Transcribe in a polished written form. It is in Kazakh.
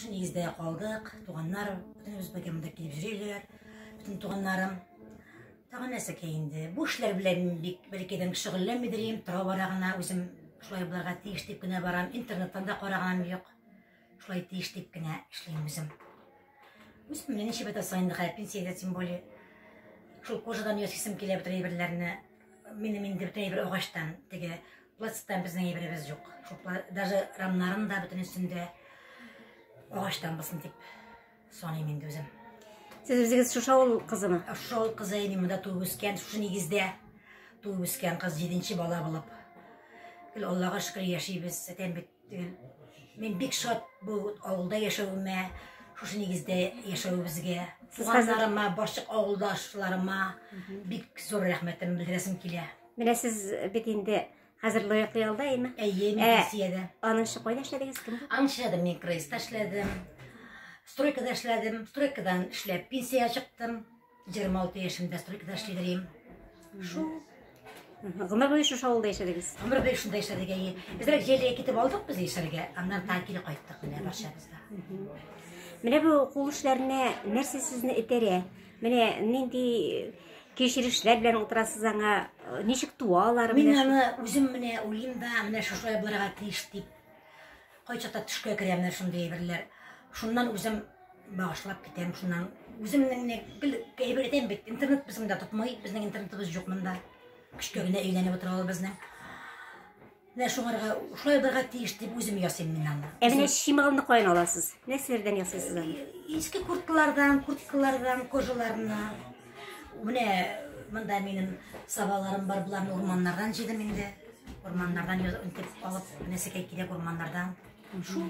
Шушы негізде қалдық, туғандар, бүтін Өзбекемді келіп жүрелер, бүтін туғандарым. Тағын әсі кейінді. Бұл ішлер білем бәлекеден шүғілленмедірейім, тұра барағына өзім шулай бұларға тейіштеп кіне барам, интернеттан да қарағанам жоқ. Шулай тейіштеп кіне ішлейм өзім. Өзім менен неше бәті сайындыға пенсияда, тем более. Шул кожадан өсісім келе бұтыр ебірлеріні, менде бұтыр ебір оғаштан, теге пластиктан біздің ебіріміз жоқ. Даже рамнарын да бүтін үстінде оғаштан болсын деп соны менде өзім. Сіз өзіңіз Шушауыл қызы ма? Шушауыл қызы мен мұнда туып өскен, шушы негізде туып өскен қыз 7-ші бала болып. Аллаға шүкір яшейбіз. Мен бек шат бұл ауылда яшауыма, шушы негізде яшауы бізге. Туғанларыма, баршық ауылдашларыма бек зор рахметім білдіресім келе. Міне сіз бетінде қазір лойықлы алда, емі? Мен пенсияда. Аныңшы қойда ішледіңіз кім? Аныңшыладым, мен крайста ішледім. Стройкада ішледім, стройкадан ішлеп пенсия шықтым. 26 yaşımda стройкада ішледірейм. Шу. Ғұмыр бойы Шушауылда ешедіңіз? Ғұмыр бойы шында ешедіге. Біздер желіге кетіп алдық біз ешерге. Аннан таң келі қайттық міне барша бізді. Міне бұл қол ішлеріне нәрсе сізні ітере? Міне ненде кешірішлер білен отырасыз аңа, нешік туалар? Мен аны өзім міне ойлым да, міне шушай бұларға тиіш деп. Қойчақта түшке кіремдер шындай бірлер. Шуннан өзім бағышлап кетем, шуннан өзімнің кейбір етем бет. Интернет біздің да тұтмай, біздің интернетіміз жоқ мұнда. Күшкегіне үйленіп отыра ол біздің. Шулай бұларға тиіш деп өзім ясым мен аны. Әміне шимағылны қойын аласыз? Нәсілерден ясайсыз аны? Ескі курткалардан, кожаларына. Міне, мұнда менің сабаларым бар, бұларын орманлардан жеді менде. Орманлардан өнтеп алып, нәсекей керек орманлардан. Шу.